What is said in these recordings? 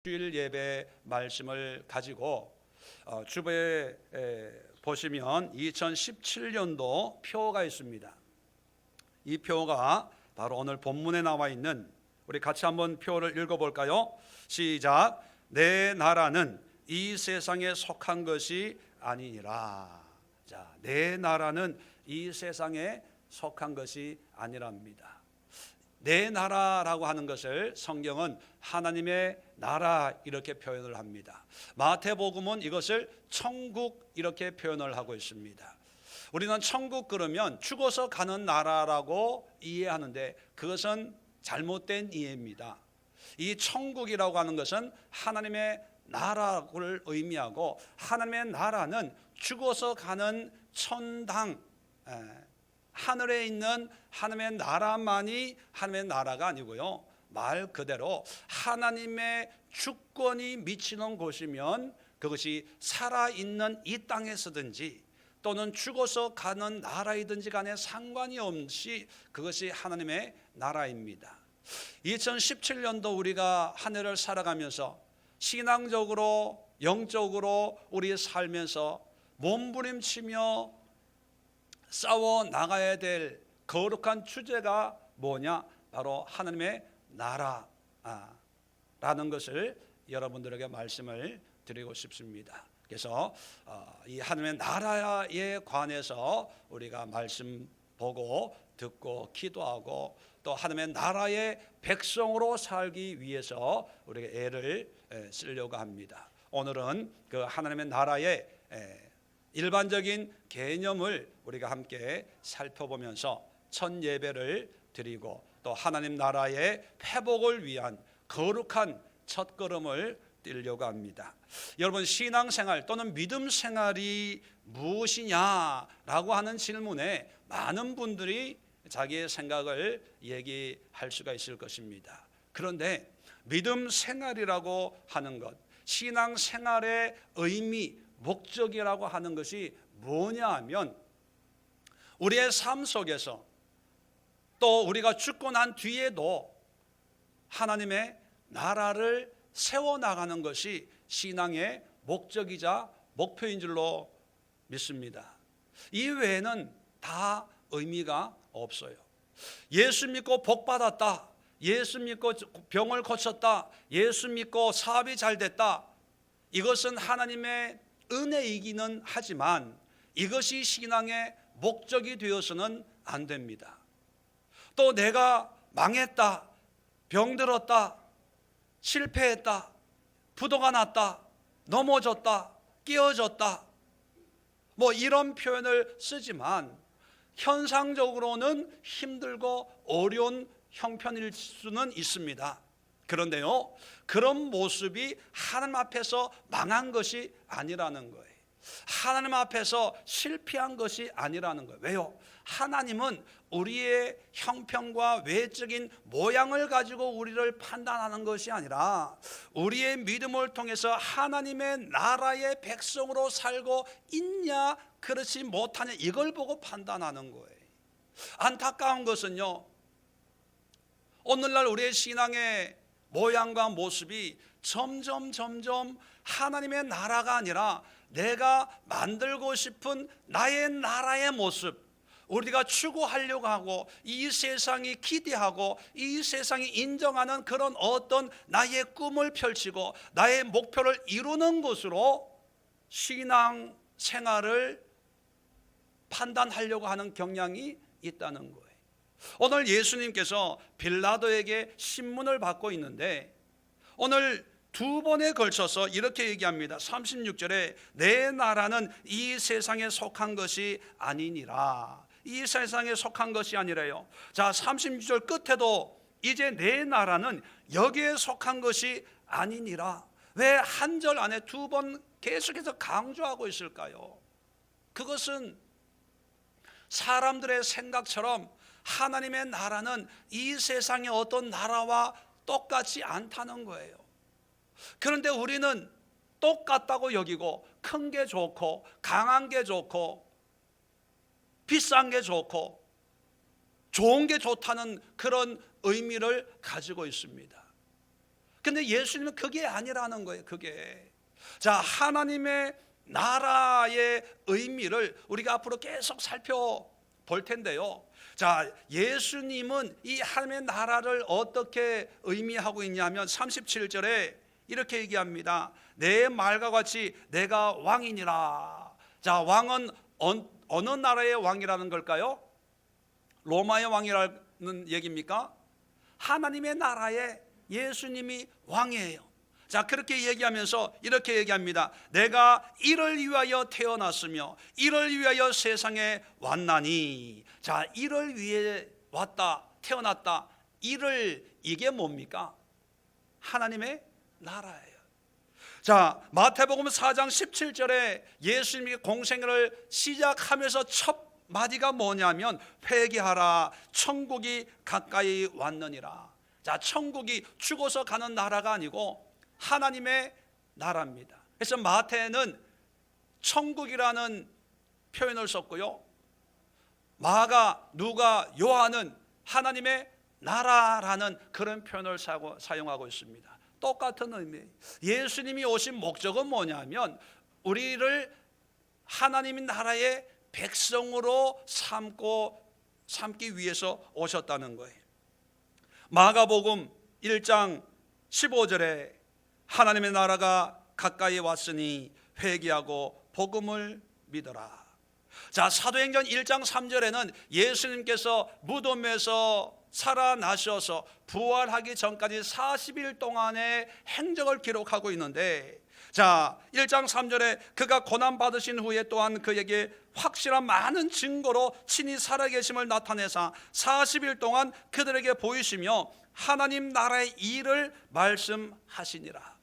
주일 예배 말씀을 가지고 주보에 보시면 2017년도 표가 있습니다. 이 표가 바로 오늘 본문에 나와 있는, 우리 같이 한번 표를 읽어볼까요? 시작. 내 나라는 이 세상에 속한 것이 아니니라. 자, 내 나라는 이 세상에 속한 것이 아니랍니다. 내 나라라고 하는 것을 성경은 하나님의 나라 이렇게 표현을 합니다. 마태복음은 이것을 천국 이렇게 표현을 하고 있습니다. 우리는 천국 그러면 죽어서 가는 나라라고 이해하는데 그것은 잘못된 이해입니다. 이 천국이라고 하는 것은 하나님의 나라를 의미하고, 하나님의 나라는 죽어서 가는 천당, 하늘에 있는 하나님의 나라만이 하나님의 나라가 아니고요, 말 그대로 하나님의 주권이 미치는 곳이면 그것이 살아있는 이 땅에서든지 또는 죽어서 가는 나라이든지 간에 상관이 없이 그것이 하나님의 나라입니다. 2017년도 우리가 한 해를 살아가면서 신앙적으로 영적으로 우리 살면서 몸부림치며 싸워 나가야 될 거룩한 주제가 뭐냐? 바로 하나님의 나라라는 것을 여러분들에게 말씀을 드리고 싶습니다. 그래서 이 하나님의 나라에 관해서 우리가 말씀 보고 듣고 기도하고 또 하나님의 나라의 백성으로 살기 위해서 우리가 애를 쓰려고 합니다. 오늘은 그 하나님의 나라의 일반적인 개념을 우리가 함께 살펴보면서 첫 예배를 드리고 또 하나님 나라의 회복을 위한 거룩한 첫걸음을 떼려고 합니다. 여러분, 신앙생활 또는 믿음 생활이 무엇이냐라고 하는 질문에 많은 분들이 자기의 생각을 얘기할 수가 있을 것입니다. 그런데 믿음 생활이라고 하는 것, 신앙생활의 의미, 목적이라고 하는 것이 뭐냐 하면, 우리의 삶 속에서 또 우리가 죽고 난 뒤에도 하나님의 나라를 세워나가는 것이 신앙의 목적이자 목표인 줄로 믿습니다. 이 외에는 다 의미가 없어요. 예수 믿고 복 받았다, 예수 믿고 병을 고쳤다, 예수 믿고 사업이 잘 됐다, 이것은 하나님의 은혜이기는 하지만 이것이 신앙의 목적이 되어서는 안 됩니다. 또 내가 망했다, 병들었다, 실패했다, 부도가 났다, 넘어졌다, 깨어졌다, 뭐 이런 표현을 쓰지만 현상적으로는 힘들고 어려운 형편일 수는 있습니다. 그런데요, 그런 모습이 하나님 앞에서 망한 것이 아니라는 거예요. 하나님 앞에서 실패한 것이 아니라는 거예요. 왜요? 하나님은 우리의 형편과 외적인 모양을 가지고 우리를 판단하는 것이 아니라 우리의 믿음을 통해서 하나님의 나라의 백성으로 살고 있냐 그렇지 못하냐, 이걸 보고 판단하는 거예요. 안타까운 것은요, 오늘날 우리의 신앙의 모양과 모습이 점점 하나님의 나라가 아니라 내가 만들고 싶은 나의 나라의 모습, 우리가 추구하려고 하고 이 세상이 기대하고 이 세상이 인정하는 그런 어떤 나의 꿈을 펼치고 나의 목표를 이루는 것으로 신앙 생활을 판단하려고 하는 경향이 있다는 거예요. 오늘 예수님께서 빌라도에게 신문을 받고 있는데 오늘 두 번에 걸쳐서 이렇게 얘기합니다. 36절에 내 나라는 이 세상에 속한 것이 아니니라. 이 세상에 속한 것이 아니래요. 자, 36절 끝에도 이제 내 나라는 여기에 속한 것이 아니니라. 왜 한 절 안에 두 번 계속해서 강조하고 있을까요? 그것은 사람들의 생각처럼 하나님의 나라는 이 세상의 어떤 나라와 똑같지 않다는 거예요. 그런데 우리는 똑같다고 여기고 큰 게 좋고 강한 게 좋고 비싼 게 좋고 좋은 게 좋다는 그런 의미를 가지고 있습니다. 근데 예수님은 그게 아니라는 거예요. 그게. 자, 하나님의 나라의 의미를 우리가 앞으로 계속 살펴볼 텐데요. 자, 예수님은 이 하나님의 나라를 어떻게 의미하고 있냐면 37절에 이렇게 얘기합니다. 내 말과 같이 내가 왕이니라. 자, 왕은 어느 나라의 왕이라는 걸까요? 로마의 왕이라는 얘기입니까? 하나님의 나라에 예수님이 왕이에요. 자, 그렇게 얘기하면서 이렇게 얘기합니다. 내가 이를 위하여 태어났으며 이를 위하여 세상에 왔나니. 자, 이를 위해 왔다, 태어났다. 이게 뭡니까? 하나님의 나라예요. 자, 마태복음 4장 17절에 예수님이 공생애를 시작하면서 첫 마디가 뭐냐면 회개하라, 천국이 가까이 왔느니라. 자, 천국이 죽어서 가는 나라가 아니고 하나님의 나라입니다. 그래서 마태는 천국이라는 표현을 썼고요, 마가, 누가, 요한은 하나님의 나라라는 그런 표현을 사용하고 있습니다. 똑같은 의미. 예수님이 오신 목적은 뭐냐면 우리를 하나님의 나라의 백성으로 삼기 위해서 오셨다는 거예요. 마가복음 1장 15절에 하나님의 나라가 가까이 왔으니 회개하고 복음을 믿어라. 자, 사도행전 1장 3절에는 예수님께서 무덤에서 살아나셔서 부활하기 전까지 40일 동안의 행적을 기록하고 있는데, 자, 1장 3절에 그가 고난받으신 후에 또한 그에게 확실한 많은 증거로 친히 살아계심을 나타내사 40일 동안 그들에게 보이시며 하나님 나라의 일을 말씀하시니라.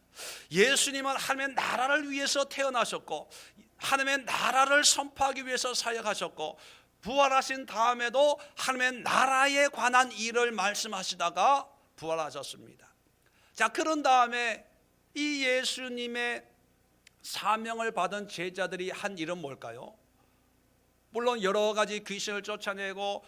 예수님은 하나님의 나라를 위해서 태어나셨고 하나님의 나라를 선포하기 위해서 사역하셨고 부활하신 다음에도 하나님의 나라에 관한 일을 말씀하시다가 부활하셨습니다. 자, 그런 다음에 이 예수님의 사명을 받은 제자들이 한 일은 뭘까요? 물론 여러 가지 귀신을 쫓아내고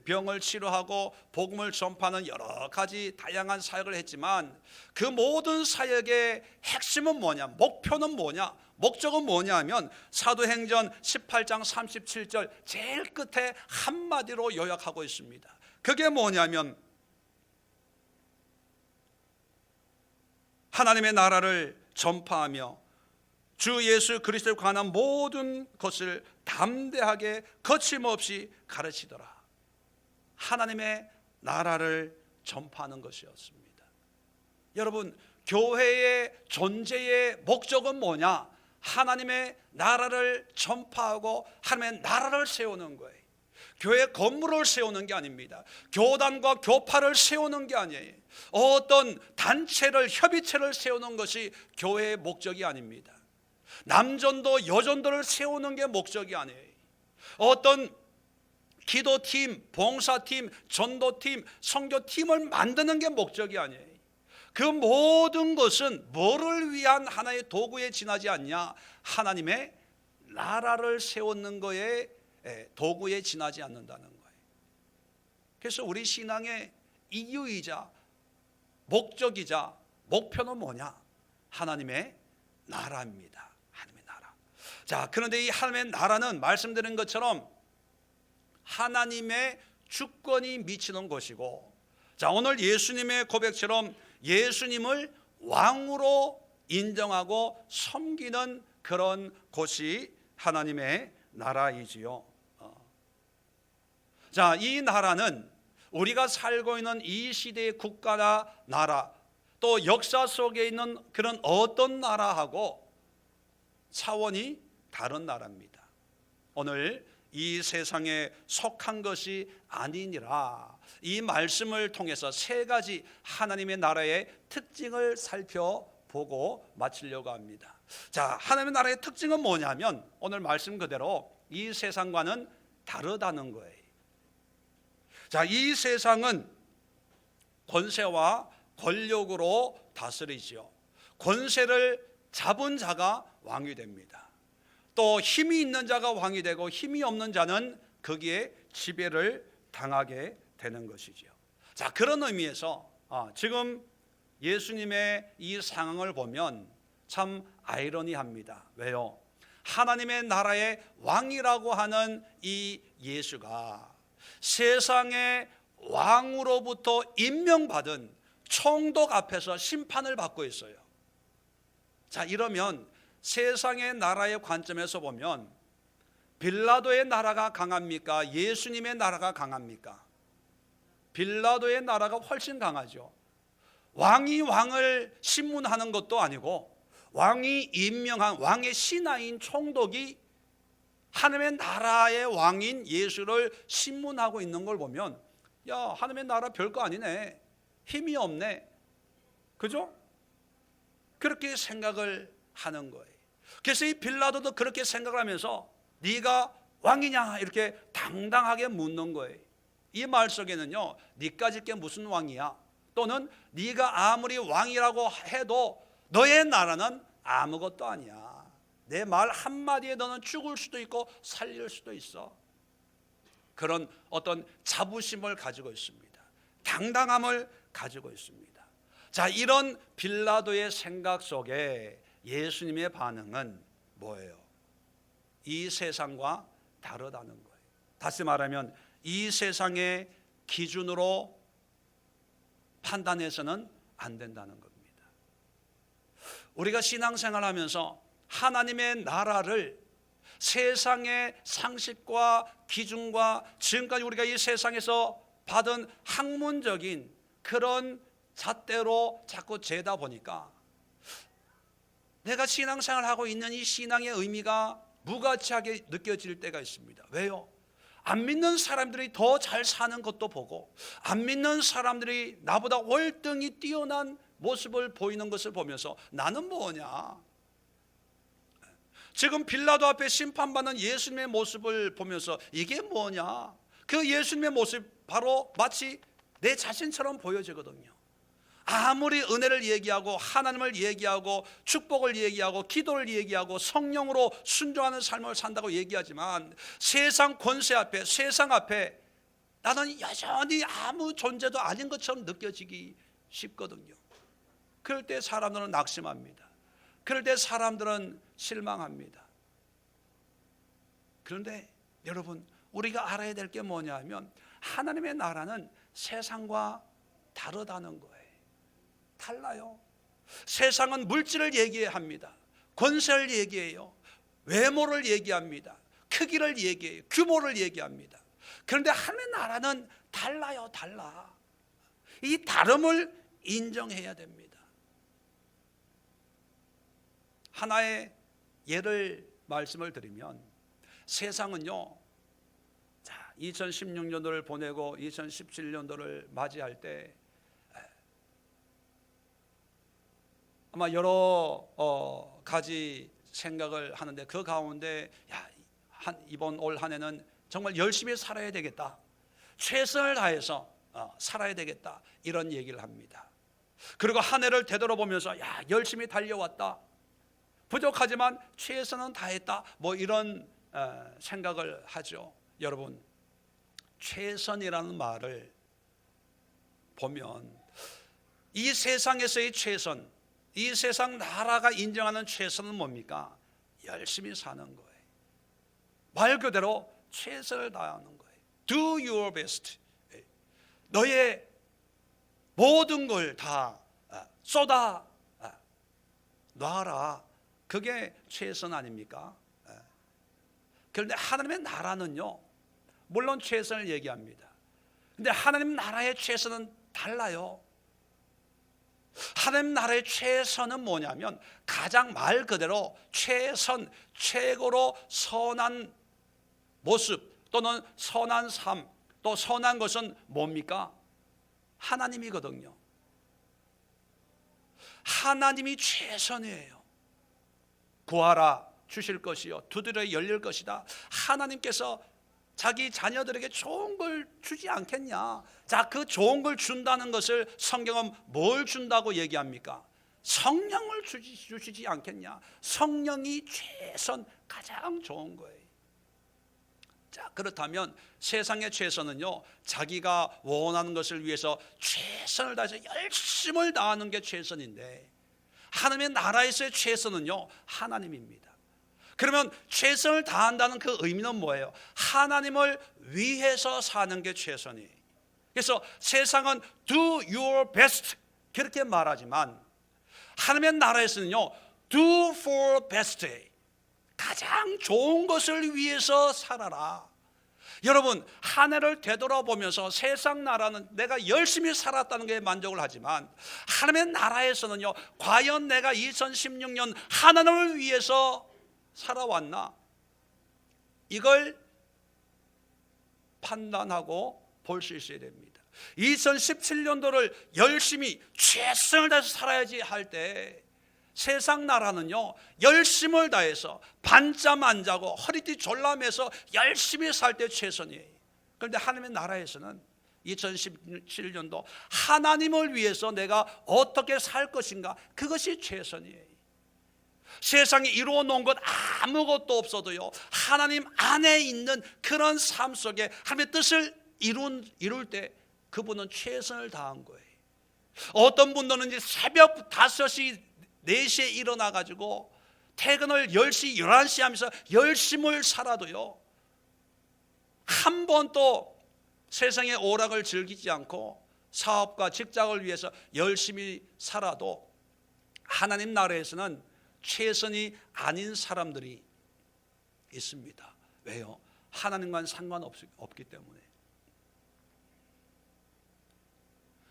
병을 치료하고 복음을 전파하는 여러 가지 다양한 사역을 했지만 그 모든 사역의 핵심은 뭐냐? 목표는 뭐냐? 목적은 뭐냐 하면 사도행전 18장 37절 제일 끝에 한마디로 요약하고 있습니다. 그게 뭐냐면 하나님의 나라를 전파하며 주 예수 그리스도에 관한 모든 것을 담대하게 거침없이 가르치더라. 하나님의 나라를 전파하는 것이었습니다. 여러분, 교회의 존재의 목적은 뭐냐? 하나님의 나라를 전파하고 하나님의 나라를 세우는 거예요. 교회 건물을 세우는 게 아닙니다. 교단과 교파를 세우는 게 아니에요. 어떤 단체를, 협의체를 세우는 것이 교회의 목적이 아닙니다. 남전도 여전도를 세우는 게 목적이 아니에요. 어떤 기도팀, 봉사팀, 전도팀, 선교팀을 만드는 게 목적이 아니에요. 그 모든 것은 뭐를 위한 하나의 도구에 지나지 않냐? 하나님의 나라를 세우는 거에 도구에 지나지 않는다는 거예요. 그래서 우리 신앙의 이유이자 목적이자 목표는 뭐냐? 하나님의 나라입니다. 하나님의 나라. 자, 그런데 이 하나님의 나라는 말씀드린 것처럼 하나님의 주권이 미치는 것이고, 자, 오늘 예수님의 고백처럼 예수님을 왕으로 인정하고 섬기는 그런 곳이 하나님의 나라이지요. 자, 이 나라는 우리가 살고 있는 이 시대의 국가나 나라, 또 역사 속에 있는 그런 어떤 나라하고 차원이 다른 나라입니다. 오늘 이 세상에 속한 것이 아니니라, 이 말씀을 통해서 세 가지 하나님의 나라의 특징을 살펴보고 마치려고 합니다. 자, 하나님의 나라의 특징은 뭐냐면 오늘 말씀 그대로 이 세상과는 다르다는 거예요. 자, 이 세상은 권세와 권력으로 다스리지요. 권세를 잡은 자가 왕이 됩니다. 또 힘이 있는 자가 왕이 되고 힘이 없는 자는 거기에 지배를 당하게 되는 것이죠. 자, 그런 의미에서 지금 예수님의 이 상황을 보면 참 아이러니합니다. 왜요? 하나님의 나라의 왕이라고 하는 이 예수가 세상의 왕으로부터 임명받은 총독 앞에서 심판을 받고 있어요. 자, 이러면 세상의 나라의 관점에서 보면 빌라도의 나라가 강합니까? 예수님의 나라가 강합니까? 빌라도의 나라가 훨씬 강하죠. 왕이 왕을 신문하는 것도 아니고 왕이 임명한 왕의 신하인 총독이 하나님의 나라의 왕인 예수를 신문하고 있는 걸 보면, 야, 하나님의 나라 별거 아니네, 힘이 없네, 그죠? 그렇게 생각을 하는 거예요. 그래서 이 빌라도도 그렇게 생각을 하면서 네가 왕이냐 이렇게 당당하게 묻는 거예요. 이 말 속에는요, 네까짓 게 무슨 왕이야, 또는 네가 아무리 왕이라고 해도 너의 나라는 아무것도 아니야, 내 말 한마디에 너는 죽을 수도 있고 살릴 수도 있어. 그런 어떤 자부심을 가지고 있습니다. 당당함을 가지고 있습니다. 자, 이런 빌라도의 생각 속에 예수님의 반응은 뭐예요? 이 세상과 다르다는 거예요. 다시 말하면 이 세상의 기준으로 판단해서는 안 된다는 겁니다. 우리가 신앙생활 하면서 하나님의 나라를 세상의 상식과 기준과 지금까지 우리가 이 세상에서 받은 학문적인 그런 잣대로 자꾸 재다 보니까 내가 신앙생활하고 있는 이 신앙의 의미가 무가치하게 느껴질 때가 있습니다. 왜요? 안 믿는 사람들이 더 잘 사는 것도 보고, 안 믿는 사람들이 나보다 월등히 뛰어난 모습을 보이는 것을 보면서 나는 뭐냐? 지금 빌라도 앞에 심판받는 예수님의 모습을 보면서 이게 뭐냐? 그 예수님의 모습 바로 마치 내 자신처럼 보여지거든요. 아무리 은혜를 얘기하고 하나님을 얘기하고 축복을 얘기하고 기도를 얘기하고 성령으로 순종하는 삶을 산다고 얘기하지만 세상 권세 앞에, 세상 앞에 나는 여전히 아무 존재도 아닌 것처럼 느껴지기 쉽거든요. 그럴 때 사람들은 낙심합니다. 그럴 때 사람들은 실망합니다. 그런데 여러분, 우리가 알아야 될 게 뭐냐 하면 하나님의 나라는 세상과 다르다는 거예요. 달라요. 세상은 물질을 얘기합니다. 권세를 얘기해요. 외모를 얘기합니다. 크기를 얘기해요. 규모를 얘기합니다. 그런데 하나님의 나라는 달라요. 달라. 이 다름을 인정해야 됩니다. 하나의 예를 말씀을 드리면, 세상은요, 자, 2016년도를 보내고 2017년도를 맞이할 때 아마 여러 가지 생각을 하는데, 그 가운데 이번 올 한 해는 정말 열심히 살아야 되겠다, 최선을 다해서 살아야 되겠다, 이런 얘기를 합니다. 그리고 한 해를 되돌아보면서 열심히 달려왔다, 부족하지만 최선은 다했다, 뭐 이런 생각을 하죠. 여러분, 최선이라는 말을 보면 이 세상에서의 최선, 이 세상 나라가 인정하는 최선은 뭡니까? 열심히 사는 거예요. 말 그대로 최선을 다하는 거예요. Do your best. 너의 모든 걸 다 쏟아 놔라. 그게 최선 아닙니까? 그런데 하나님의 나라는요, 물론 최선을 얘기합니다. 근데 하나님 나라의 최선은 달라요. 하나님 나라의 최선은 뭐냐면 가장 말 그대로 최선, 최고로 선한 모습 또는 선한 삶, 또 선한 것은 뭡니까? 하나님이거든요. 하나님이 최선이에요. 구하라 주실 것이요, 두드려 열릴 것이다. 하나님께서 자기 자녀들에게 좋은 걸 주지 않겠냐? 자, 그 좋은 걸 준다는 것을 성경은 뭘 준다고 얘기합니까? 성령을 주시지 않겠냐? 성령이 최선, 가장 좋은 거예요. 자, 그렇다면 세상의 최선은요, 자기가 원하는 것을 위해서 최선을 다해서 열심을 다하는 게 최선인데, 하나님의 나라에서의 최선은요, 하나님입니다. 그러면 최선을 다한다는 그 의미는 뭐예요? 하나님을 위해서 사는 게 최선이에요. 그래서 세상은 do your best 그렇게 말하지만, 하나님의 나라에서는요, do for best, 가장 좋은 것을 위해서 살아라. 여러분, 한 해를 되돌아보면서 세상 나라는 내가 열심히 살았다는 게 만족을 하지만, 하나님의 나라에서는요, 과연 내가 2016년 하나님을 위해서 살아왔나? 이걸 판단하고 볼 수 있어야 됩니다. 2017년도를 열심히 최선을 다해서 살아야지 할 때, 세상 나라는요, 열심을 다해서 밤잠 안 자고 허리띠 졸라매서 열심히 살 때 최선이에요. 그런데 하나님의 나라에서는 2017년도 하나님을 위해서 내가 어떻게 살 것인가, 그것이 최선이에요. 세상에 이루어 놓은 것 아무것도 없어도요, 하나님 안에 있는 그런 삶 속에 하나님의 뜻을 이룰 때 그분은 최선을 다한 거예요. 어떤 분들은 이제 새벽 5시 4시에 일어나 가지고 퇴근을 10시 11시 하면서 열심을 살아도요, 한 번도 세상의 오락을 즐기지 않고 사업과 직장을 위해서 열심히 살아도 하나님 나라에서는 최선이 아닌 사람들이 있습니다. 왜요? 하나님과는 상관없기 때문에.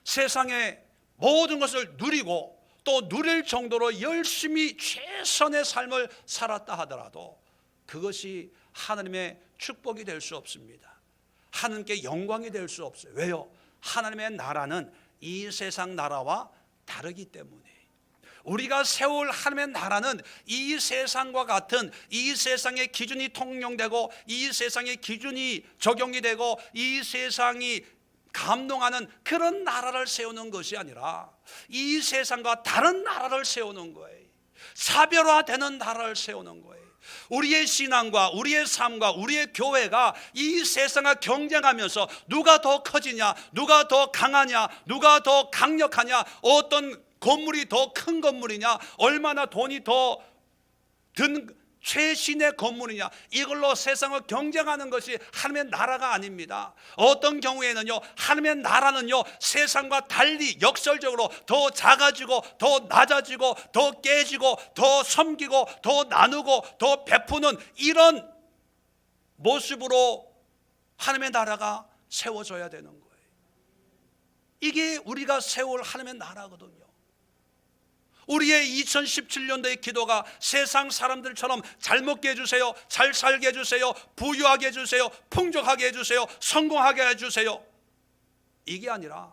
세상의 모든 것을 누리고 또 누릴 정도로 열심히 최선의 삶을 살았다 하더라도 그것이 하나님의 축복이 될 수 없습니다. 하나님께 영광이 될 수 없어요. 왜요? 하나님의 나라는 이 세상 나라와 다르기 때문에. 우리가 세울 하나님의 나라는 이 세상과 같은, 이 세상의 기준이 통용되고 이 세상의 기준이 적용이 되고 이 세상이 감동하는 그런 나라를 세우는 것이 아니라 이 세상과 다른 나라를 세우는 거예요. 사별화되는 나라를 세우는 거예요. 우리의 신앙과 우리의 삶과 우리의 교회가 이 세상과 경쟁하면서 누가 더 커지냐, 누가 더 강하냐, 누가 더 강력하냐, 어떤 건물이 더 큰 건물이냐, 얼마나 돈이 더 든 최신의 건물이냐, 이걸로 세상을 경쟁하는 것이 하나님의 나라가 아닙니다. 어떤 경우에는요, 하나님의 나라는요, 세상과 달리 역설적으로 더 작아지고 더 낮아지고 더 깨지고 더 섬기고 더 나누고 더 베푸는 이런 모습으로 하나님의 나라가 세워져야 되는 거예요. 이게 우리가 세울 하나님의 나라거든요. 우리의 2017년도의 기도가 세상 사람들처럼 잘 먹게 해주세요, 잘 살게 해주세요, 부유하게 해주세요, 풍족하게 해주세요, 성공하게 해주세요, 이게 아니라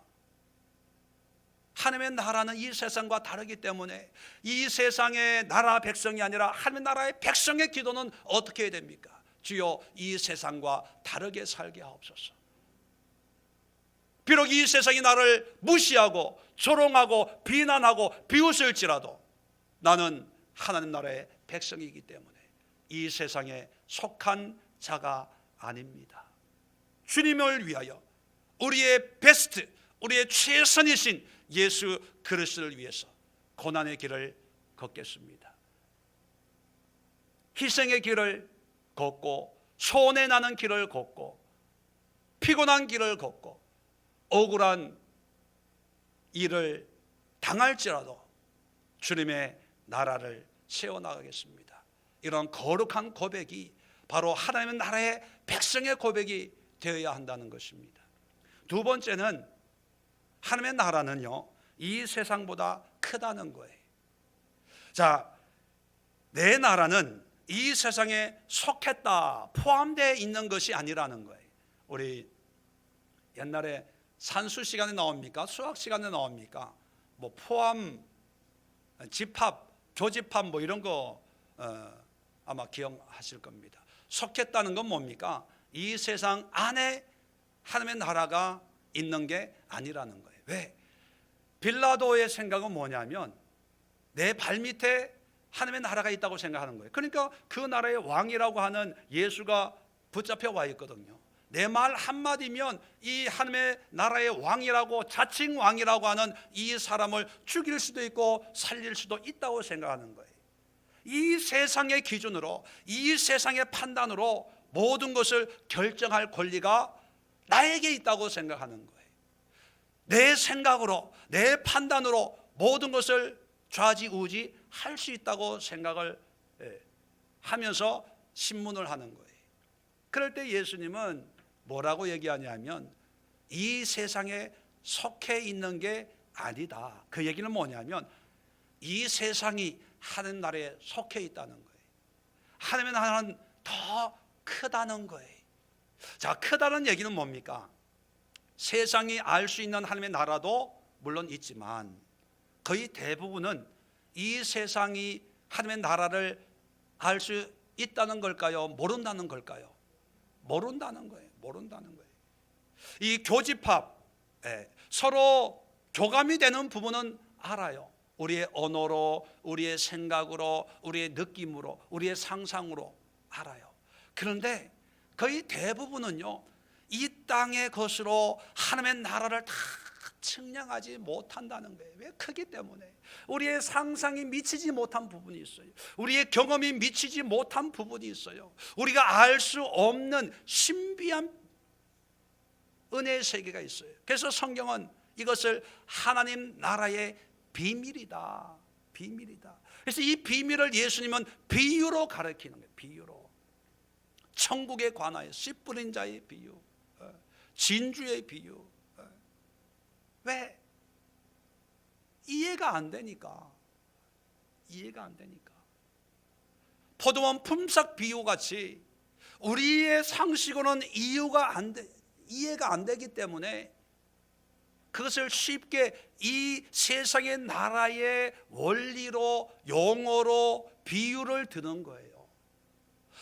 하나님의 나라는 이 세상과 다르기 때문에 이 세상의 나라 백성이 아니라 하나님의 나라의 백성의 기도는 어떻게 해야 됩니까? 주여, 이 세상과 다르게 살게 하옵소서. 비록 이 세상이 나를 무시하고 조롱하고 비난하고 비웃을지라도 나는 하나님 나라의 백성이기 때문에 이 세상에 속한 자가 아닙니다. 주님을 위하여 우리의 베스트, 우리의 최선이신 예수 그리스도를 위해서 고난의 길을 걷겠습니다. 희생의 길을 걷고 손해 나는 길을 걷고 피곤한 길을 걷고 억울한 일을 당할지라도 주님의 나라를 세워나가겠습니다. 이런 거룩한 고백이 바로 하나님의 나라의 백성의 고백이 되어야 한다는 것입니다. 두 번째는 하나님의 나라는요, 이 세상보다 크다는 거예요. 자, 내 나라는 이 세상에 속했다, 포함되어 있는 것이 아니라는 거예요. 우리 옛날에 산수 시간에 나옵니까? 수학 시간에 나옵니까? 뭐 포함, 집합, 교집합 뭐 이런 거 아마 기억하실 겁니다. 속했다는 건 뭡니까? 이 세상 안에 하나님의 나라가 있는 게 아니라는 거예요. 왜? 빌라도의 생각은 뭐냐면 내 발밑에 하나님의 나라가 있다고 생각하는 거예요. 그러니까 그 나라의 왕이라고 하는 예수가 붙잡혀 와 있거든요. 내 말 한마디면 이 하나님의 나라의 왕이라고, 자칭 왕이라고 하는 이 사람을 죽일 수도 있고 살릴 수도 있다고 생각하는 거예요. 이 세상의 기준으로, 이 세상의 판단으로 모든 것을 결정할 권리가 나에게 있다고 생각하는 거예요. 내 생각으로, 내 판단으로 모든 것을 좌지우지 할 수 있다고 생각을 하면서 신문을 하는 거예요. 그럴 때 예수님은 뭐라고 얘기하냐면 이 세상에 속해 있는 게 아니다. 그 얘기는 뭐냐면 이 세상이 하나님 나라에 속해 있다는 거예요. 하나님의 나라는 더 크다는 거예요. 자, 크다는 얘기는 뭡니까? 세상이 알 수 있는 하나님의 나라도 물론 있지만 거의 대부분은 이 세상이 하나님의 나라를 알 수 있다는 걸까요? 모른다는 걸까요? 모른다는 거예요. 모른다는 거예요. 이 교집합, 서로 교감이 되는 부분은 알아요. 우리의 언어로, 우리의 생각으로, 우리의 느낌으로, 우리의 상상으로 알아요. 그런데 거의 대부분은요, 이 땅의 것으로 하나님의 나라를 다 측량하지 못한다는 거예요. 왜? 크기 때문에. 우리의 상상이 미치지 못한 부분이 있어요. 우리의 경험이 미치지 못한 부분이 있어요. 우리가 알 수 없는 신비한 은혜의 세계가 있어요. 그래서 성경은 이것을 하나님 나라의 비밀이다, 비밀이다. 그래서 이 비밀을 예수님은 비유로 가르치는 거예요. 비유로. 천국에 관하여 씨 뿌린 자의 비유, 진주의 비유. 왜? 이해가 안 되니까. 이해가 안 되니까. 포도원 품삯 비유 같이 우리의 상식으로는 이해가 안 되기 때문에 그것을 쉽게 이 세상의 나라의 원리로, 용어로 비유를 드는 거예요.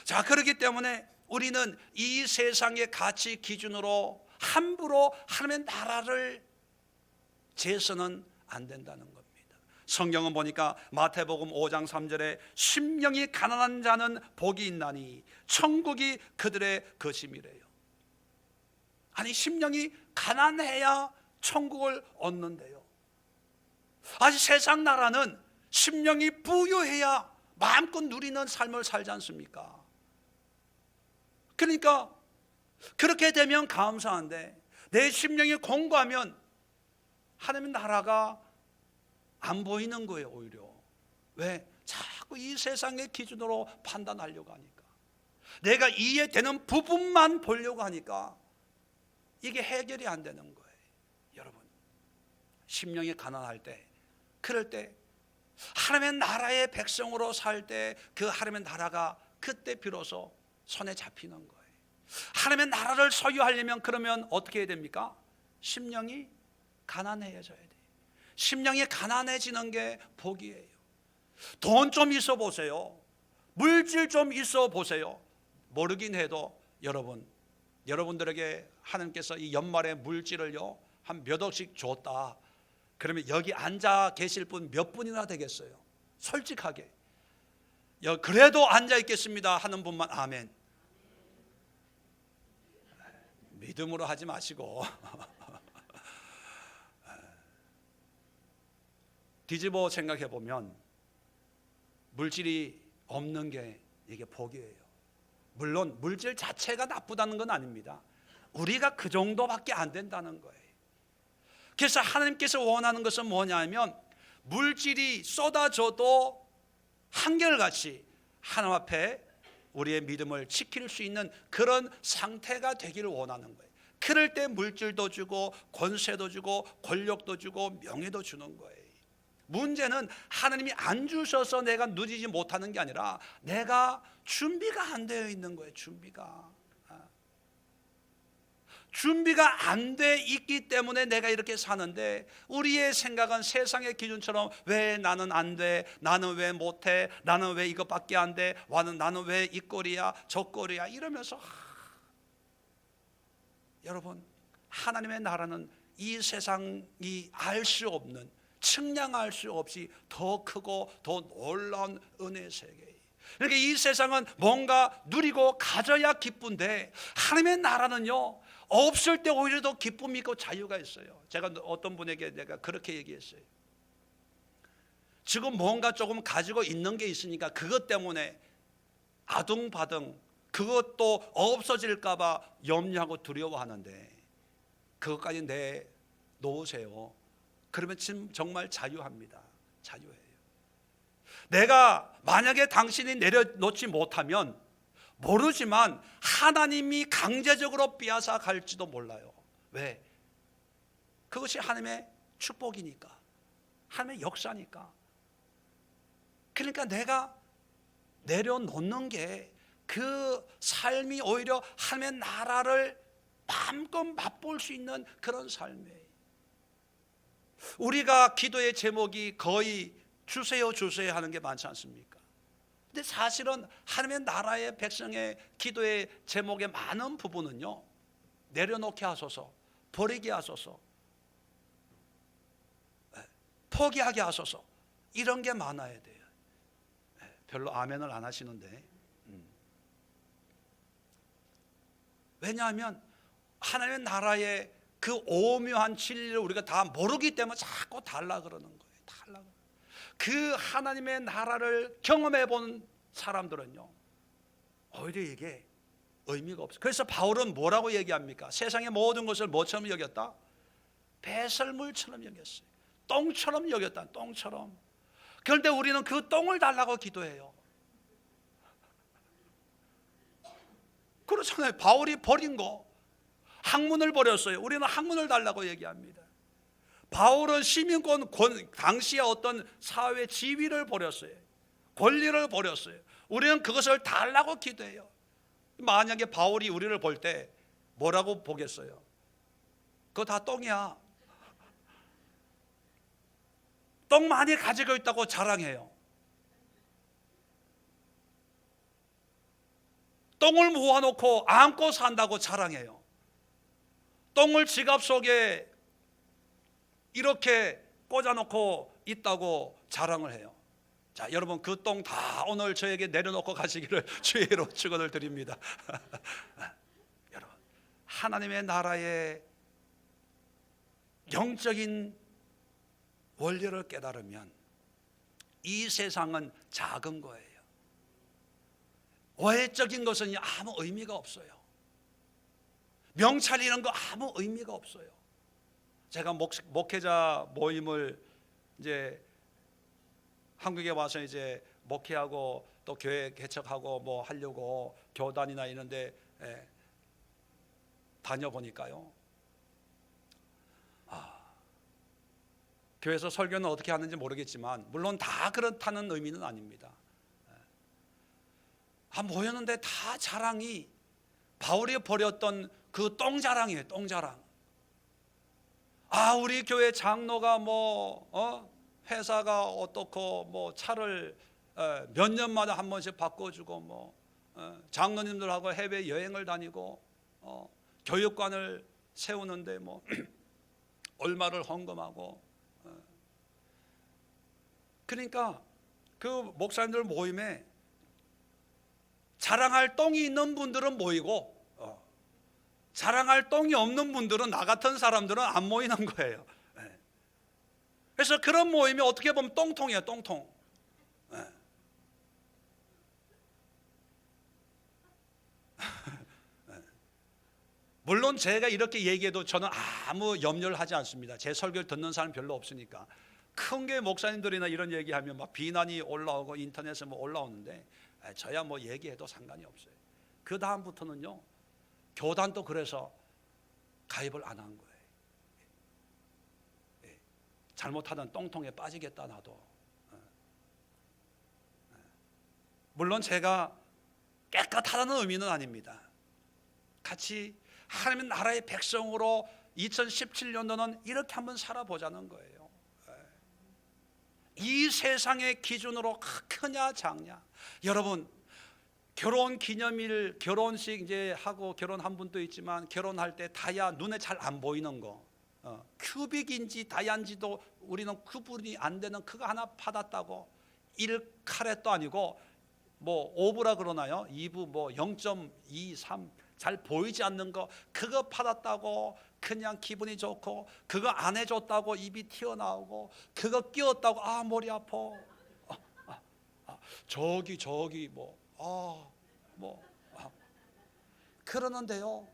자, 그렇기 때문에 우리는 이 세상의 가치 기준으로 함부로 하나님의 나라를 재서는 안 된다는 겁니다. 성경은 보니까 마태복음 5장 3절에 심령이 가난한 자는 복이 있나니 천국이 그들의 것임이래요. 아니, 심령이 가난해야 천국을 얻는데요. 아직 세상 나라는 심령이 부유해야 마음껏 누리는 삶을 살지 않습니까? 그러니까 그렇게 되면 감사한데 내 심령이 공고하면 하나님의 나라가 안 보이는 거예요. 오히려. 왜? 자꾸 이 세상의 기준으로 판단하려고 하니까, 내가 이해되는 부분만 보려고 하니까 이게 해결이 안 되는 거예요. 여러분, 심령이 가난할 때, 그럴 때 하나님의 나라의 백성으로 살 때 그 하나님의 나라가 그때 비로소 손에 잡히는 거예요. 하나님의 나라를 소유하려면 그러면 어떻게 해야 됩니까? 심령이 가난해져야 돼요. 심령이 가난해지는 게 복이에요. 돈 좀 있어 보세요. 물질 좀 있어 보세요. 모르긴 해도 여러분들에게 하나님께서 이 연말에 물질을요 한 몇 억씩 줬다. 그러면 여기 앉아 계실 분 몇 분이나 되겠어요? 솔직하게. 그래도 앉아 있겠습니다 하는 분만 아멘. 믿음으로 하지 마시고 뒤집어 생각해 보면 물질이 없는 게 이게 복이에요. 물론 물질 자체가 나쁘다는 건 아닙니다. 우리가 그 정도밖에 안 된다는 거예요. 그래서 하나님께서 원하는 것은 뭐냐면 물질이 쏟아져도 한결같이 하나님 앞에 우리의 믿음을 지킬 수 있는 그런 상태가 되기를 원하는 거예요. 그럴 때 물질도 주고 권세도 주고 권력도 주고 명예도 주는 거예요. 문제는 하나님이 안 주셔서 내가 누리지 못하는 게 아니라 내가 준비가 안 되어 있는 거예요. 준비가 안 돼 있기 때문에 내가 이렇게 사는데, 우리의 생각은 세상의 기준처럼 왜 나는 안 돼? 나는 왜 못해? 나는 왜 이것밖에 안 돼? 나는 왜 이 꼴이야? 저 꼴이야? 이러면서 여러분, 하나님의 나라는 이 세상이 알 수 없는, 측량할 수 없이 더 크고 더 놀라운 은혜의 세계예요. 그러니까 이 세상은 뭔가 누리고 가져야 기쁜데 하나님의 나라는요, 없을 때 오히려 더 기쁨이 있고 자유가 있어요. 제가 어떤 분에게 내가 그렇게 얘기했어요. 지금 뭔가 조금 가지고 있는 게 있으니까 그것 때문에 아둥바둥, 그것도 없어질까 봐 염려하고 두려워하는데 그것까지 내놓으세요. 그러면 지금 정말 자유합니다. 자유해요. 내가 만약에 당신이 내려놓지 못하면 모르지만 하나님이 강제적으로 빼앗아 갈지도 몰라요. 왜? 그것이 하나님의 축복이니까, 하나님의 역사니까. 그러니까 내가 내려놓는 게 그 삶이 오히려 하나님의 나라를 마음껏 맛볼 수 있는 그런 삶이에요. 우리가 기도의 제목이 거의 주세요 주세요 하는 게 많지 않습니까? 근데 사실은 하나님의 나라의 백성의 기도의 제목의 많은 부분은요, 내려놓게 하소서, 버리게 하소서, 포기하게 하소서, 이런 게 많아야 돼요. 별로 아멘을 안 하시는데, 왜냐하면 하나님의 나라의 그 오묘한 진리를 우리가 다 모르기 때문에 자꾸 달라 그러는 거예요. 달라. 그 하나님의 나라를 경험해 본 사람들은요, 오히려 이게 의미가 없어요. 그래서 바울은 뭐라고 얘기합니까? 세상의 모든 것을 뭐처럼 여겼다? 배설물처럼 여겼어요. 똥처럼 여겼다. 똥처럼. 그런데 우리는 그 똥을 달라고 기도해요. 그렇잖아요. 바울이 버린 거, 학문을 버렸어요. 우리는 학문을 달라고 얘기합니다. 바울은 시민권, 당시의 어떤 사회 지위를 버렸어요. 권리를 버렸어요. 우리는 그것을 달라고 기도해요. 만약에 바울이 우리를 볼 때 뭐라고 보겠어요? 그거 다 똥이야. 똥 많이 가지고 있다고 자랑해요. 똥을 모아놓고 안고 산다고 자랑해요. 똥을 지갑 속에 이렇게 꽂아놓고 있다고 자랑을 해요. 자, 여러분, 그 똥 다 오늘 저에게 내려놓고 가시기를 주의로 축원을 드립니다. 여러분, 하나님의 나라의 영적인 원리를 깨달으면 이 세상은 작은 거예요. 외적인 것은 아무 의미가 없어요. 명찰 이런 거 아무 의미가 없어요. 제가 목회자 모임을 이제 한국에 와서 이제 목회하고 또 교회 개척하고 뭐 하려고 교단이나 이런데 다녀보니까요, 교회에서 설교는 어떻게 하는지 모르겠지만 물론 다 그렇다는 의미는 아닙니다. 모였는데 다 자랑이 바울이 벌였던 그 똥자랑이에요. 똥자랑. 우리 교회 장로가 회사가 어떻고 뭐 차를 몇 년마다 한 번씩 바꿔주고 뭐 장로님들하고 해외 여행을 다니고 교육관을 세우는데 뭐 얼마를 헌금하고. 그러니까 그 목사님들 모임에 자랑할 똥이 있는 분들은 모이고 자랑할 똥이 없는 분들은, 나 같은 사람들은 안 모이는 거예요. 그래서 그런 모임이 어떻게 보면 똥통이에요. 똥통. 물론 제가 이렇게 얘기해도 저는 아무 염려를 하지 않습니다. 제 설교를 듣는 사람 별로 없으니까. 큰 게 목사님들이나 이런 얘기하면 막 비난이 올라오고 인터넷에 뭐 올라오는데 저야 뭐 얘기해도 상관이 없어요. 그 다음부터는요, 교단도 그래서 가입을 안 한 거예요. 잘못하던 똥통에 빠지겠다 나도. 물론 제가 깨끗하다는 의미는 아닙니다. 같이 하나님의 나라의 백성으로 2017년도는 이렇게 한번 살아보자는 거예요. 이 세상의 기준으로 크냐 작냐. 여러분, 결혼 기념일, 결혼식 이제 하고 결혼한 분도 있지만 결혼할 때 다야 눈에 잘 안 보이는 거, 큐빅인지 다야인지도 우리는 구분이 안 되는 그거 하나 받았다고 1카렛도 아니고 뭐 오브라 그러나요? 2부 뭐 0.23 잘 보이지 않는 거 그거 받았다고 그냥 기분이 좋고, 그거 안 해줬다고 입이 튀어나오고, 그거 끼웠다고 아 머리 아파. 저기 그러는데요,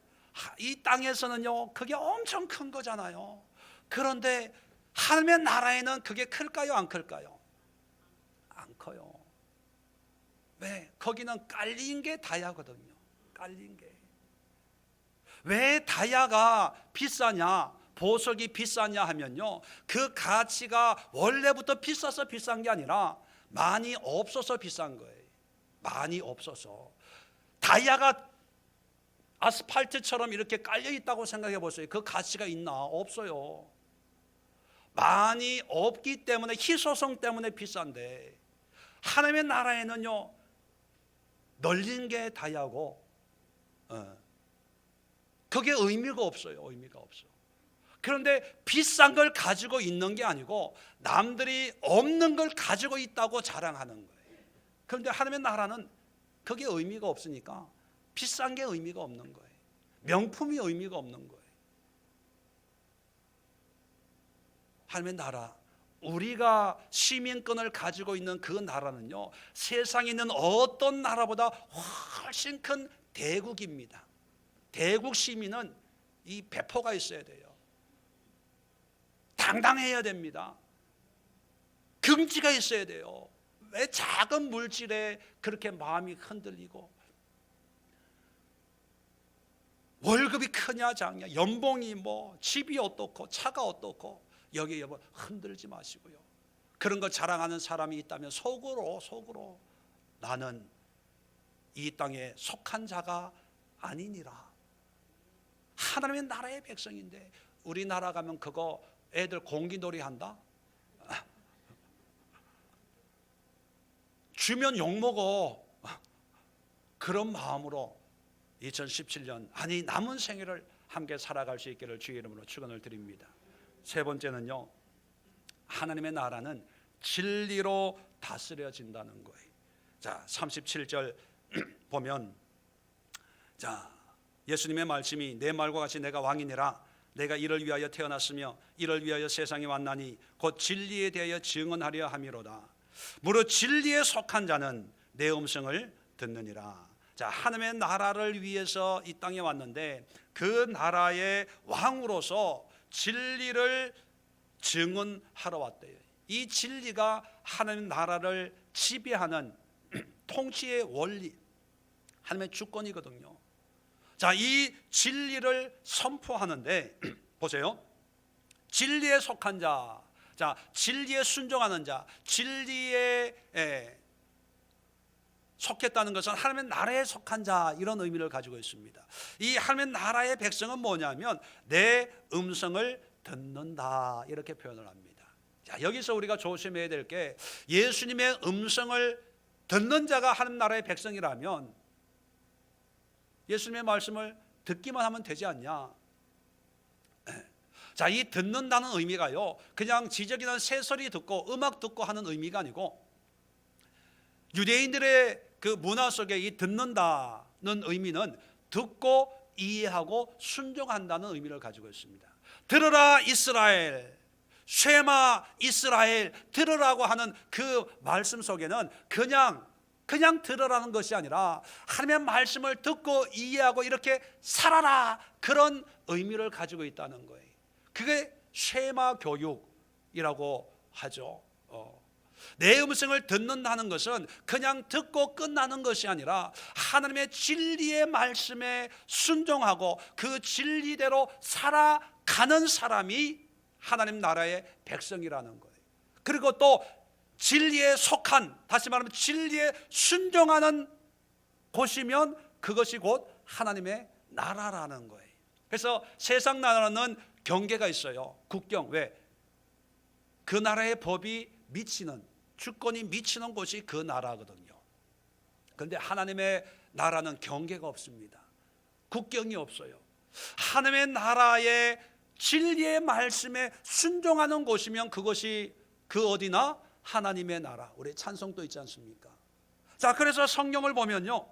이 땅에서는요 그게 엄청 큰 거잖아요. 그런데 하나님의 나라에는 그게 클까요, 안 클까요? 안 커요. 왜? 거기는 깔린 게 다야거든요. 깔린 게. 왜 다야가 비싸냐, 보석이 비싸냐 하면요, 그 가치가 원래부터 비싸서 비싼 게 아니라 많이 없어서 비싼 거예요. 많이 없어서. 다이아가 아스팔트처럼 이렇게 깔려 있다고 생각해 보세요. 그 가치가 있나? 없어요. 많이 없기 때문에, 희소성 때문에 비싼데, 하나님의 나라에는요 널린 게 다이아고 그게 의미가 없어요. 의미가 없어. 그런데 비싼 걸 가지고 있는 게 아니고 남들이 없는 걸 가지고 있다고 자랑하는 거예요. 그런데 하나님의 나라는 그게 의미가 없으니까 비싼 게 의미가 없는 거예요. 명품이 의미가 없는 거예요. 하나님의 나라, 우리가 시민권을 가지고 있는 그 나라는요 세상에 있는 어떤 나라보다 훨씬 큰 대국입니다. 대국 시민은 이 배포가 있어야 돼요. 당당해야 됩니다. 긍지가 있어야 돼요. 왜 작은 물질에 그렇게 마음이 흔들리고, 월급이 크냐 작냐, 연봉이 뭐 집이 어떻고 차가 어떻고, 여기 여러분 흔들지 마시고요. 그런 거 자랑하는 사람이 있다면 속으로 나는 이 땅에 속한 자가 아니니라. 하나님의 나라의 백성인데, 우리나라 가면 그거 애들 공기놀이 한다? 주면 욕먹어. 그런 마음으로 2017년, 아니 남은 생애를 함께 살아갈 수 있기를 주의 이름으로 축원을 드립니다. 세 번째는요, 하나님의 나라는 진리로 다스려진다는 거예요. 자, 37절 보면, 자, 예수님의 말씀이 내 말과 같이 내가 왕이니라. 내가 이를 위하여 태어났으며 이를 위하여 세상에 왔나니 곧 진리에 대하여 증언하려 함이로다. 무릇 진리에 속한 자는 내 음성을 듣느니라. 자, 하나님의 나라를 위해서 이 땅에 왔는데, 그 나라의 왕으로서 진리를 증언하러 왔대요. 이 진리가 하나님 나라를 지배하는 통치의 원리, 하나님의 주권이거든요. 자, 이 진리를 선포하는데 보세요. 진리에 속한 자, 자, 진리에 순종하는 자, 진리에 속했다는 것은 하나님의 나라에 속한 자, 이런 의미를 가지고 있습니다. 이 하나님의 나라의 백성은 뭐냐면 내 음성을 듣는다, 이렇게 표현을 합니다. 자, 여기서 우리가 조심해야 될 게, 예수님의 음성을 듣는 자가 하나님 나라의 백성이라면 예수님의 말씀을 듣기만 하면 되지 않냐. 자, 이 듣는다는 의미가요 그냥 지저귀난 새소리 듣고 음악 듣고 하는 의미가 아니고, 유대인들의 그 문화 속에 이 듣는다는 의미는 듣고 이해하고 순종한다는 의미를 가지고 있습니다. 들으라 이스라엘, 쉐마 이스라엘, 들으라고 하는 그 말씀 속에는 그냥 들으라는 것이 아니라 하나님의 말씀을 듣고 이해하고 이렇게 살아라, 그런 의미를 가지고 있다는 거예요. 그게 쉐마 교육이라고 하죠. 내 음성을 듣는다는 것은 그냥 듣고 끝나는 것이 아니라 하나님의 진리의 말씀에 순종하고 그 진리대로 살아가는 사람이 하나님 나라의 백성이라는 거예요. 그리고 또 진리에 속한, 다시 말하면 진리에 순종하는 곳이면 그것이 곧 하나님의 나라라는 거예요. 그래서 세상 나라는 경계가 있어요. 국경. 왜? 그 나라의 법이 미치는, 주권이 미치는 곳이 그 나라거든요. 그런데 하나님의 나라는 경계가 없습니다. 국경이 없어요. 하나님의 나라의 진리의 말씀에 순종하는 곳이면 그것이 그 어디나 하나님의 나라. 우리 찬송도 있지 않습니까? 자, 그래서 성경을 보면요,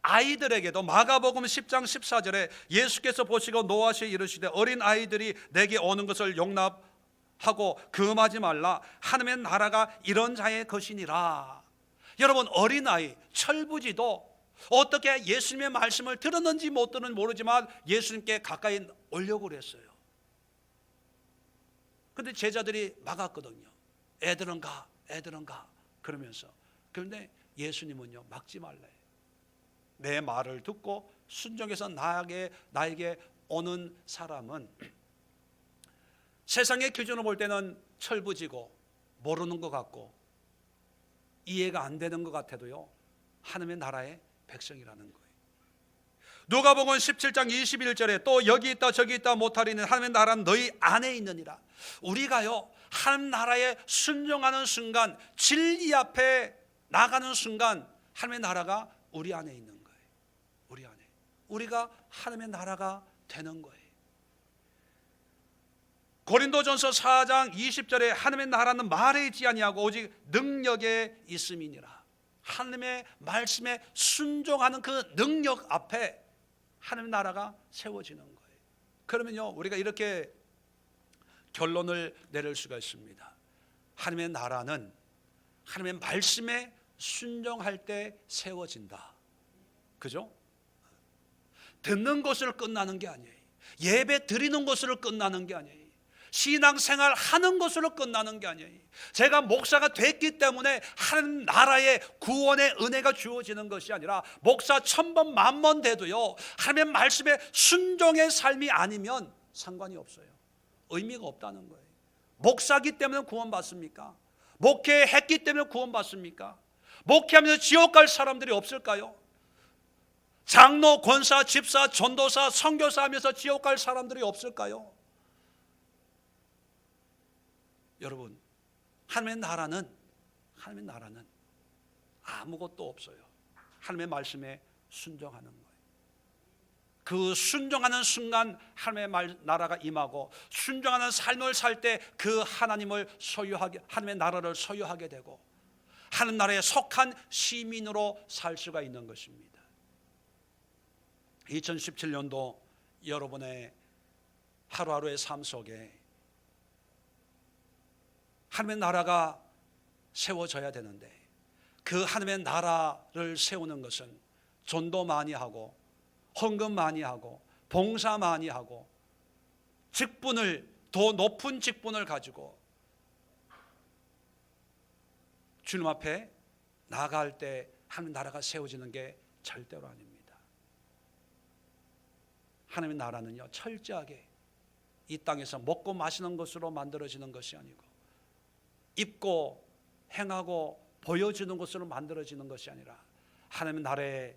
아이들에게도 마가복음 10장 14절에 예수께서 보시고 노하시어 이르시되 어린 아이들이 내게 오는 것을 용납하고 금하지 말라. 하나님의 나라가 이런 자의 것이니라. 여러분, 어린아이 철부지도 어떻게 예수님의 말씀을 들었는지 못 들었는지 모르지만 예수님께 가까이 오려고 그랬어요. 근데 제자들이 막았거든요. 애들은 가, 애들은 가 그러면서. 그런데 예수님은요, 막지 말래. 내 말을 듣고 순종해서 나에게 오는 사람은 세상의 기준으로 볼 때는 철부지고 모르는 것 같고 이해가 안 되는 것 같아도요, 하나님의 나라의 백성이라는 거예요. 누가복음 17장 21절에 또 여기 있다 저기 있다 못하리는 하나님의 나라는 너희 안에 있느니라. 우리가요, 하나님 나라에 순종하는 순간, 진리 앞에 나가는 순간 하나님의 나라가 우리 안에 있는 거예요. 우리 안에. 우리가 하나님의 나라가 되는 거예요. 고린도전서 4장 20절에 하나님의 나라는 말에 있지 아니하고 오직 능력에 있음이니라. 하나님의 말씀에 순종하는 그 능력 앞에 하나님의 나라가 세워지는 거예요. 그러면요, 우리가 이렇게 결론을 내릴 수가 있습니다. 하나님의 나라는 하나님의 말씀에 순종할 때 세워진다. 그죠? 듣는 것으로 끝나는 게 아니에요. 예배 드리는 것으로 끝나는 게 아니에요. 신앙생활 하는 것으로 끝나는 게 아니에요. 제가 목사가 됐기 때문에 하나님 나라의 구원의 은혜가 주어지는 것이 아니라 목사 1000번 만번 돼도요, 하나님의 말씀에 순종의 삶이 아니면 상관이 없어요. 의미가 없다는 거예요. 목사기 때문에 구원받습니까? 목회했기 때문에 구원받습니까? 목회하면서 지옥 갈 사람들이 없을까요? 장로, 권사, 집사, 전도사, 선교사 하면서 지옥 갈 사람들이 없을까요? 여러분, 하나님의 나라는 아무것도 없어요. 하나님의 말씀에 순종하는 거예요. 그 순종하는 순간 하나님의 나라가 임하고, 순종하는 삶을 살 때 그 하나님의 나라를 소유하게 되고 하나님 나라에 속한 시민으로 살 수가 있는 것입니다. 2017년도 여러분의 하루하루의 삶 속에 하나님의 나라가 세워져야 되는데, 그 하나님의 나라를 세우는 것은 전도 많이 하고 헌금 많이 하고 봉사 많이 하고 직분을, 더 높은 직분을 가지고 주님 앞에 나아갈 때 하나님의 나라가 세워지는 게 절대로 아닙니다. 하나님의 나라는요, 철저하게 이 땅에서 먹고 마시는 것으로 만들어지는 것이 아니고 입고 행하고 보여주는 것으로 만들어지는 것이 아니라 하나님의 나라의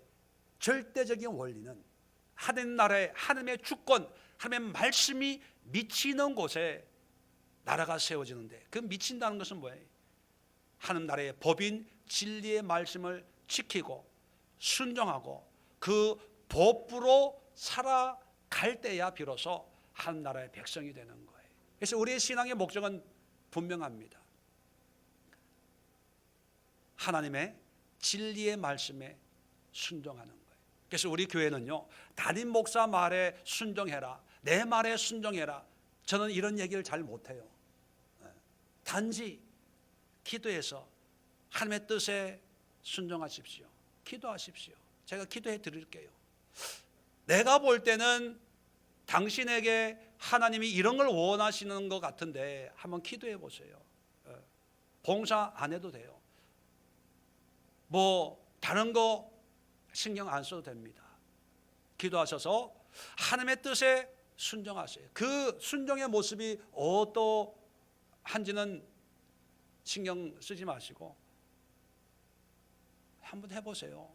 절대적인 원리는 하나님 나라의, 하나님의 주권, 하나님의 말씀이 미치는 곳에 나라가 세워지는데, 그 미친다는 것은 뭐예요? 하나님 나라의 법인 진리의 말씀을 지키고 순종하고 그 법으로 살아갈 때야 비로소 하나님 나라의 백성이 되는 거예요. 그래서 우리의 신앙의 목적은 분명합니다. 하나님의 진리의 말씀에 순종하는 거예요. 그래서 우리 교회는요, 담임 목사 말에 순종해라, 내 말에 순종해라, 저는 이런 얘기를 잘 못해요. 단지 기도해서 하나님의 뜻에 순종하십시오. 기도하십시오. 제가 기도해 드릴게요. 내가 볼 때는 당신에게 하나님이 이런 걸 원하시는 것 같은데 한번 기도해 보세요. 봉사 안 해도 돼요. 뭐 다른 거 신경 안 써도 됩니다. 기도하셔서 하나님의 뜻에 순종하세요. 그 순종의 모습이 어떠한지는 신경 쓰지 마시고 한번 해보세요.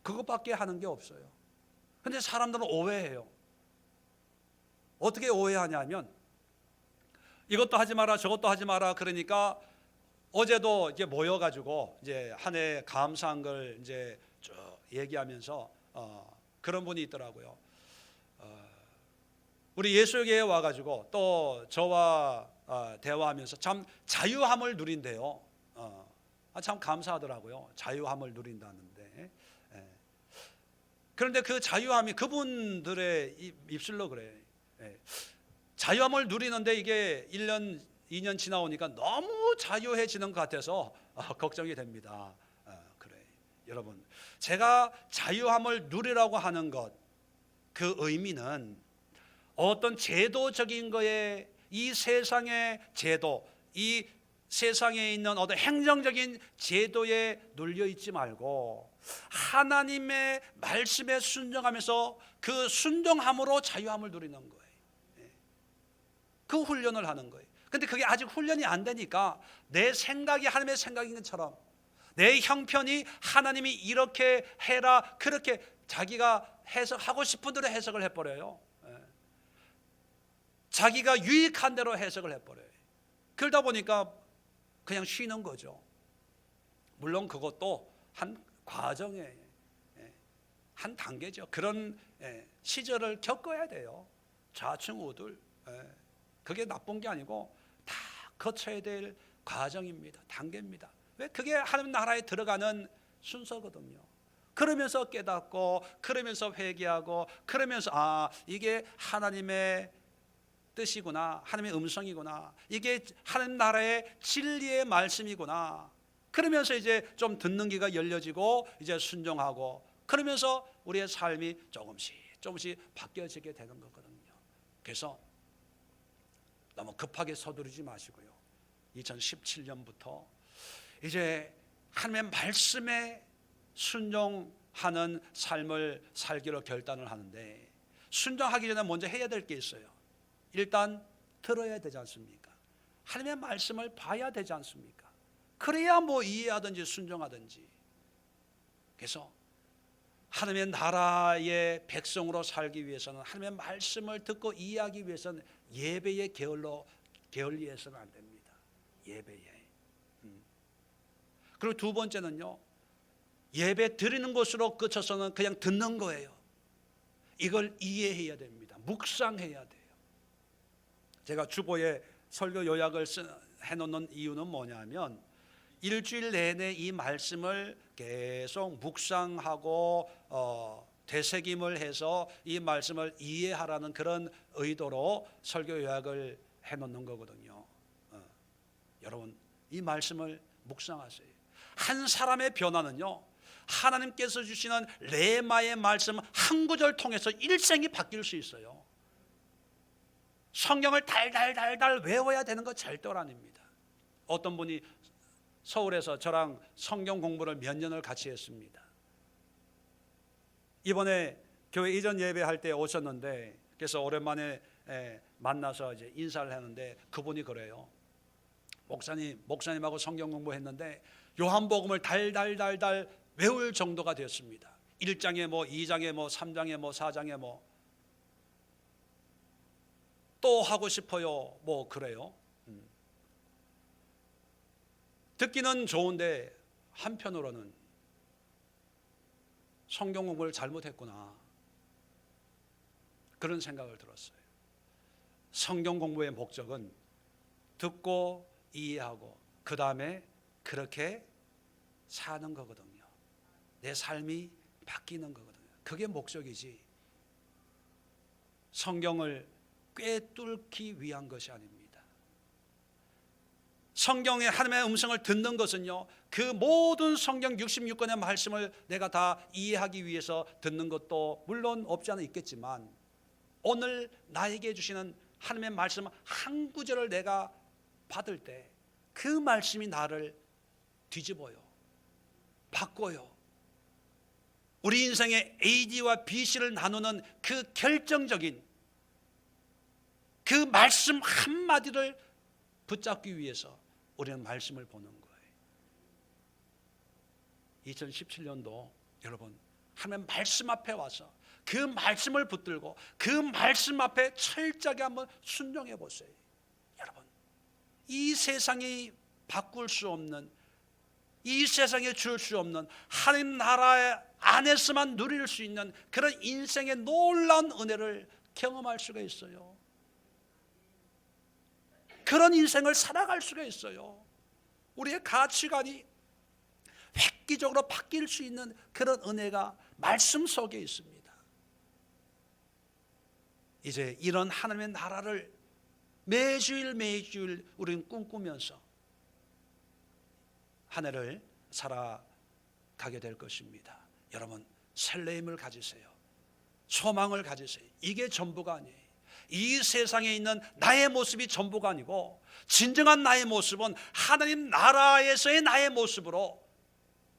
그것밖에 하는 게 없어요. 근데 사람들은 오해해요. 어떻게 오해하냐면 이것도 하지 마라 저것도 하지 마라 그러니까 어제도 이제 모여가지고 이제 한 해 감사한 걸 이제 쭉 얘기하면서 그런 분이 있더라고요. 우리 예수교회에 와가지고 또 저와 대화하면서 참 자유함을 누린대요. 참 감사하더라고요. 자유함을 누린다는데. 예. 그런데 그 자유함이 그분들의 입술로 그래요. 예. 자유함을 누리는데 이게 1년, 2년 지나오니까 너무 자유해지는 것 같아서 걱정이 됩니다. 그래. 여러분, 제가 자유함을 누리라고 하는 것, 그 의미는 어떤 제도적인 거에, 이 세상의 제도, 이 세상에 있는 어떤 행정적인 제도에 눌려 있지 말고 하나님의 말씀에 순종하면서 그 순종함으로 자유함을 누리는 거예요. 그 훈련을 하는 거예요. 근데 그게 아직 훈련이 안 되니까 내 생각이 하나님의 생각인 것처럼, 내 형편이 하나님이 이렇게 해라 그렇게 자기가 해석하고 싶은 대로 해석을 해버려요. 자기가 유익한 대로 해석을 해버려요. 그러다 보니까 그냥 쉬는 거죠. 물론 그것도 한 과정의 한 단계죠. 그런 시절을 겪어야 돼요. 좌충우돌. 그게 나쁜 게 아니고 다 거쳐야 될 과정입니다. 단계입니다. 왜? 그게 하나님 나라에 들어가는 순서거든요. 그러면서 깨닫고, 그러면서 회개하고, 그러면서 이게 하나님의 뜻이구나, 하나님의 음성이구나, 이게 하나님 나라의 진리의 말씀이구나. 그러면서 이제 좀 듣는 귀가 열려지고 이제 순종하고, 그러면서 우리의 삶이 조금씩 바뀌어지게 되는 거거든요. 그래서 너무 급하게 서두르지 마시고요. 2017년부터 이제 하나님의 말씀에 순종하는 삶을 살기로 결단을 하는데, 순종하기 전에 먼저 해야 될 게 있어요. 일단 들어야 되지 않습니까? 하나님의 말씀을 봐야 되지 않습니까? 그래야 뭐 이해하든지 순종하든지. 그래서 하나님의 나라의 백성으로 살기 위해서는, 하나님의 말씀을 듣고 이해하기 위해서는 예배의 게을리해서는 안 됩니다. 예배에. 그리고 두 번째는요, 예배 드리는 것으로 그쳐서는 그냥 듣는 거예요. 이걸 이해해야 됩니다. 묵상해야 돼요. 제가 주보에 설교 요약을 해놓는 이유는 뭐냐면, 일주일 내내 이 말씀을 계속 묵상하고 되새김을 해서 이 말씀을 이해하라는 그런 의도로 설교 요약을 해놓는 거거든요. 여러분, 이 말씀을 묵상하세요. 한 사람의 변화는요, 하나님께서 주시는 레마의 말씀 한 구절 통해서 일생이 바뀔 수 있어요. 성경을 달달달달 외워야 되는 거 절대로 아닙니다. 어떤 분이 서울에서 저랑 성경 공부를 몇 년을 같이 했습니다. 이번에 교회 이전 예배할 때 오셨는데, 그래서 오랜만에 만나서 이제 인사를 했는데, 그분이 그래요. 목사님하고 성경 공부했는데 요한복음을 달달달달 외울 정도가 되었습니다. 1장에 뭐 2장에 뭐 3장에 뭐 4장에 뭐 또 하고 싶어요. 뭐 그래요. 듣기는 좋은데 한편으로는 성경 공부를 잘못했구나, 그런 생각을 들었어요. 성경 공부의 목적은 듣고 이해하고 그 다음에 그렇게 사는 거거든요. 내 삶이 바뀌는 거거든요. 그게 목적이지 성경을 꿰뚫기 위한 것이 아닙니다. 성경의 하나님의 음성을 듣는 것은요, 그 모든 성경 66권의 말씀을 내가 다 이해하기 위해서 듣는 것도 물론 없지 않아 있겠지만, 오늘 나에게 주시는 하나님의 말씀 한 구절을 내가 받을 때 그 말씀이 나를 뒤집어요, 바꿔요. 우리 인생의 AD와 BC를 나누는 그 결정적인 그 말씀 한마디를 붙잡기 위해서 우리는 말씀을 보는 거예요. 2017년도 여러분, 하나님의 말씀 앞에 와서 그 말씀을 붙들고 그 말씀 앞에 철저하게 한번 순종해 보세요. 여러분, 이 세상이 바꿀 수 없는, 이 세상에 줄 수 없는 하나님 나라 안에서만 누릴 수 있는 그런 인생의 놀라운 은혜를 경험할 수가 있어요. 그런 인생을 살아갈 수가 있어요. 우리의 가치관이 획기적으로 바뀔 수 있는 그런 은혜가 말씀 속에 있습니다. 이제 이런 하나님의 나라를 매주일 우리는 꿈꾸면서 한 해를 살아가게 될 것입니다. 여러분, 설레임을 가지세요. 소망을 가지세요. 이게 전부가 아니에요. 이 세상에 있는 나의 모습이 전부가 아니고 진정한 나의 모습은 하나님 나라에서의 나의 모습으로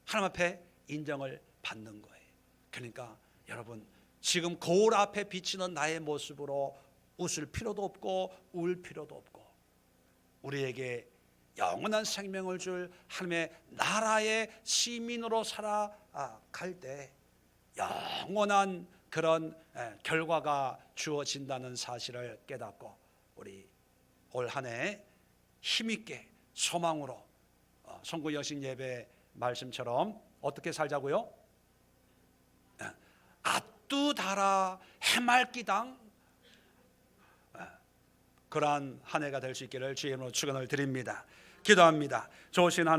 하나님 앞에 인정을 받는 거예요. 그러니까 여러분, 지금 거울 앞에 비치는 나의 모습으로 웃을 필요도 없고 울 필요도 없고, 우리에게 영원한 생명을 줄 하나님의 나라의 시민으로 살아갈 때 영원한 그런 결과가 주어진다는 사실을 깨닫고, 우리 올 한 해 힘있게 소망으로 성구 여신 예배 말씀처럼 어떻게 살자고요? 아뚜다라 해맑기당, 그러한 한 해가 될 수 있기를 주의 이름으로 축원을 드립니다. 기도합니다. 좋으신 하나님,